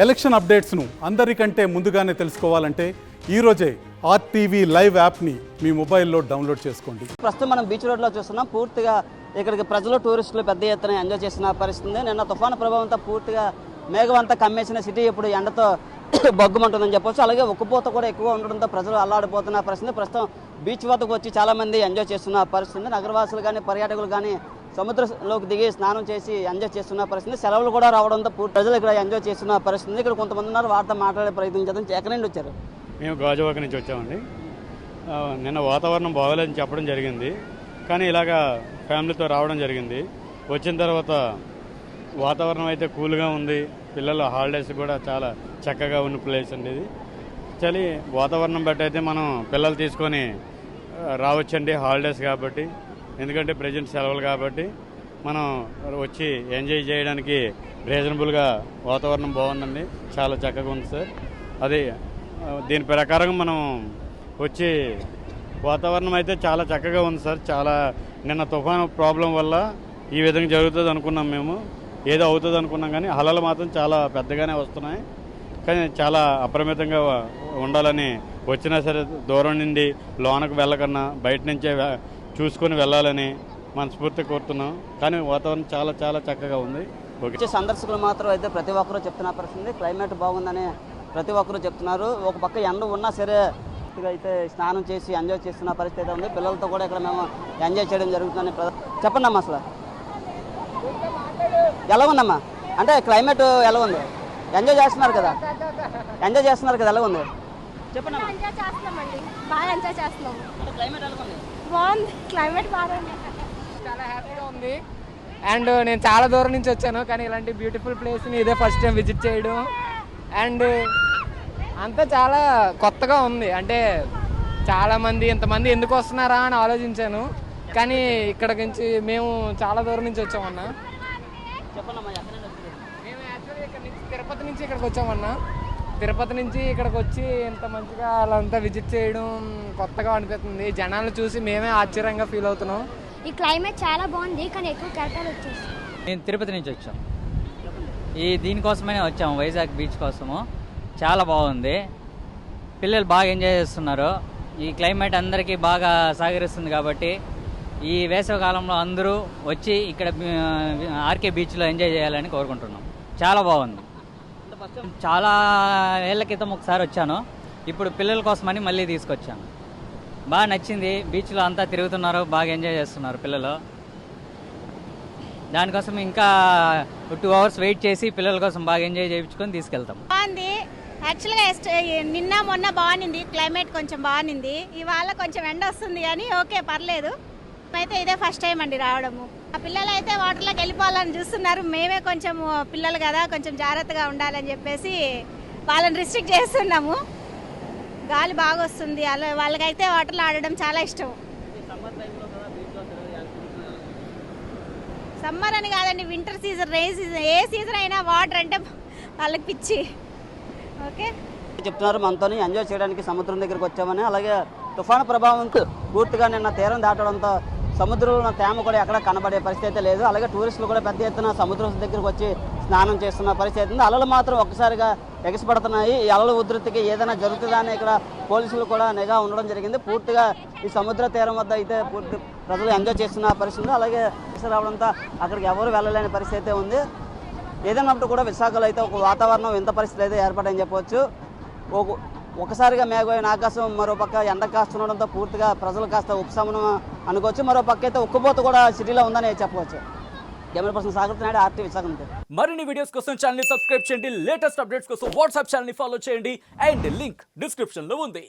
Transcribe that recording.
Election అప్డేట్స్ను అందరికంటే ముందుగానే తెలుసుకోవాలంటే ఈరోజే ఆర్టీవీ లైవ్ యాప్ని మీ మొబైల్లో డౌన్లోడ్ చేసుకోండి. ప్రస్తుతం మనం బీచ్ రోడ్లో చూస్తున్నాం. పూర్తిగా ఇక్కడికి ప్రజలు టూరిస్టులు పెద్ద ఎత్తున ఎంజాయ్ చేసిన పరిస్థితి. నిన్న తుఫాను ప్రభావంతో పూర్తిగా మేఘమంతా కమ్మేసిన సిటీ ఇప్పుడు ఎండతో బగ్గుమంటుందని చెప్పొచ్చు. అలాగే ఉక్కపోత కూడా ఎక్కువ ఉండడంతో ప్రజలు అల్లాడిపోతున్న పరిస్థితి. ప్రస్తుతం బీచ్ వద్దకు వచ్చి చాలామంది ఎంజాయ్ చేస్తున్న పరిస్థితి. నగరవాసులు కానీ పర్యాటకులు కానీ సముద్రంలోకి దిగి స్నానం చేసి ఎంజాయ్ చేస్తున్న పరిస్థితి. సెలవులు కూడా రావడంతో ప్రజలు ఇక్కడ ఎంజాయ్ చేస్తున్న పరిస్థితి. ఇక్కడ కొంతమంది ఉన్నారు, వారితో మాట్లాడే ప్రయత్నం చేద్దాం. ఎక్కడి నుండి వచ్చారు? మేము గాజువాక నుంచి వచ్చామండి. నిన్న వాతావరణం బాగోలేదని చెప్పడం జరిగింది, కానీ ఇలాగా ఫ్యామిలీతో రావడం జరిగింది. వచ్చిన తర్వాత వాతావరణం అయితే కూల్గా ఉంది. పిల్లల హాలిడేస్ కూడా చాలా చక్కగా ఉన్న ప్లేస్ అండి ఇది. చలి వాతావరణం బట్టి అయితే మనం పిల్లలు తీసుకొని రావచ్చండి, హాలిడేస్ కాబట్టి. ఎందుకంటే ప్రజెంట్ సెలవులు కాబట్టి మనం వచ్చి ఎంజాయ్ చేయడానికి రీజనబుల్గా వాతావరణం బాగుందండి, చాలా చక్కగా ఉంది సార్. అది దీని ప్రకారం మనం వచ్చి వాతావరణం అయితే చాలా చక్కగా ఉంది సార్. చాలా నిన్న తుఫాను ప్రాబ్లం వల్ల ఈ విధంగా జరుగుతుంది అనుకున్నాం మేము, ఏదో అవుతుంది అనుకున్నాం, కానీ అలలు మాత్రం చాలా పెద్దగానే వస్తున్నాయి. కానీ చాలా అప్రమితంగా ఉండాలని వచ్చినా సరే దూరం నుండి లోనకు వెళ్ళకన్నా బయట నుంచే చూసుకొని వెళ్ళాలని మనస్ఫూర్తిగా కోరుతున్నాం. కానీ వాతావరణం చాలా చాలా చక్కగా ఉంది. వచ్చే సందర్శకులు మాత్రం అయితే ప్రతి ఒక్కరూ చెప్తున్న పరిస్థితి. క్లైమేట్ బాగుందని ప్రతి ఒక్కరూ చెప్తున్నారు. ఒక పక్క ఎండ ఉన్నా సరే అయితే స్నానం చేసి ఎంజాయ్ చేస్తున్న పరిస్థితి అయితే ఉంది. పిల్లలతో కూడా ఇక్కడ మేము ఎంజాయ్ చేయడం జరుగుతుందని చెప్పండి అమ్మా. అసలు ఎలా ఉందమ్మా? అంటే క్లైమేట్ ఎలా ఉంది? ఎంజాయ్ చేస్తున్నారు కదా, ఎలా ఉంది చెప్పండి. బాగా ఎంజాయ్ చేస్తున్నాము. క్లైమేట్ ఎలా ఉంది? బాగుంది, క్లైమేట్ బాగుంది, చాలా హ్యాపీగా ఉంది. అండ్ నేను చాలా దూరం నుంచి వచ్చాను, కానీ ఇలాంటి బ్యూటిఫుల్ ప్లేస్ని ఇదే ఫస్ట్ టైం విజిట్ చేయడం. అండ్ అంతా చాలా కొత్తగా ఉంది. అంటే చాలామంది ఇంతమంది ఎందుకు వస్తున్నారా అని ఆలోచించాను, కానీ ఇక్కడ నుంచి మేము చాలా దూరం నుంచి వచ్చామన్నా. మేము యాక్చువల్లీ ఇక్కడ నుంచి తిరుపతి నుంచి ఇక్కడికి వచ్చామన్నా. తిరుపతి నుంచి ఇక్కడికి వచ్చి ఇంత మంచిగా అలా విజిట్ చేయడం కొత్తగా అనిపిస్తుంది. జనాలు చూసి మేమే ఆశ్చర్యంగా ఫీల్ అవుతున్నాం. ఈ క్లైమేట్ చాలా బాగుంది, కానీ ఎక్కువ కెరటాలు వచ్చేసి. నేను తిరుపతి నుంచి వచ్చాం, దీనికోసమే వచ్చాము, వైజాగ్ బీచ్ కోసము. చాలా బాగుంది, పిల్లలు బాగా ఎంజాయ్ చేస్తున్నారు. ఈ క్లైమేట్ అందరికీ బాగా సహకరిస్తుంది కాబట్టి ఈ వేసవి కాలంలో అందరూ వచ్చి ఇక్కడ ఆర్కే బీచ్లో ఎంజాయ్ చేయాలని కోరుకుంటున్నాం. చాలా బాగుంది. చాలా ఏళ్ల క్రితం ఒకసారి వచ్చాను, ఇప్పుడు పిల్లల కోసమని మళ్ళీ తీసుకొచ్చాను. బాగా నచ్చింది. బీచ్లో అంతా తిరుగుతున్నారు, బాగా ఎంజాయ్ చేస్తున్నారు పిల్లలు. దానికోసం ఇంకా 2 hours వెయిట్ చేసి పిల్లల కోసం బాగా ఎంజాయ్ చేయించుకొని తీసుకెళ్తాం. బాగుంది. యాక్చువల్గా నిన్న మొన్న బాగుంది, క్లైమేట్ కొంచెం బాగుంది. ఇవాళ కొంచెం ఎండ వస్తుంది, కానీ ఓకే పర్లేదు. అయితే ఇదే ఫస్ట్ టైం అండి రావడము. ఆ పిల్లలు అయితే వాటర్లోకి వెళ్ళిపోవాలని చూస్తున్నారు. మేమే కొంచెం పిల్లలు కదా, కొంచెం జాగ్రత్తగా ఉండాలని చెప్పేసి వాళ్ళని రిస్ట్రిక్ట్ చేస్తున్నాము. గాలి బాగా వస్తుంది, అలా వాళ్ళకైతే వాటర్లో ఆడడం చాలా ఇష్టం. సమ్మర్ అని కాదండి, వింటర్ సీజన్, రెయిన్ సీజన్, ఏ సీజన్ అయినా వాటర్ అంటే వాళ్ళకి పిచ్చి. ఓకే చెప్తున్నారు. మనతో ఎంజాయ్ చేయడానికి సముద్రం దగ్గరికి వచ్చామని. అలాగే తుఫాను ప్రభావంతో పూర్తిగా నిన్న తీరం దాటడంతో సముద్రంలో తేమ కూడా ఎక్కడ కనబడే పరిస్థితి అయితే లేదు. అలాగే టూరిస్టులు కూడా పెద్ద ఎత్తున సముద్రం దగ్గరికి వచ్చి స్నానం చేస్తున్న పరిస్థితి ఉంది. అలలు మాత్రం ఒక్కసారిగా ఎగసిపడుతున్నాయి. ఈ అలల ఉధృతికి ఏదైనా జరుగుతుందా అని ఇక్కడ పోలీసులు కూడా నిఘా ఉండడం జరిగింది. పూర్తిగా ఈ సముద్ర తీరం వద్ద అయితే పూర్తి ప్రజలు ఎంజాయ్ చేస్తున్న పరిస్థితి ఉంది. అలాగే రావడంతో అక్కడికి ఎవరు వెళ్ళలేని పరిస్థితి అయితే ఉంది. ఏదైనప్పుడు కూడా విశాఖలో అయితే ఒక వాతావరణం ఇంత పరిస్థితి అయితే ఏర్పడని చెప్పవచ్చు. ఒకసారిగా మేఘమైన ఆకాశం, మరోపక్క ఎండ కాస్తుండడంతో పూర్తిగా ప్రజలు కాస్త ఉపశమనం అనుకోవచ్చు. మరోపక్క అయితే ఉక్కుపోత కూడా సిటీలో ఉందని చెప్పవచ్చు. Camera person Sagar Naidu, RTV Visakha. మరిన్ని వీడియోస్ కోసం ఛానల్ ని సబ్స్క్రైబ్ చేయండి. లేటెస్ట్ అప్డేట్స్ కోసం వాట్సాప్ ఛానల్ ని ఫాలో చేయండి. అండ్ లింక్ డిస్క్రిప్షన్ లో ఉంది.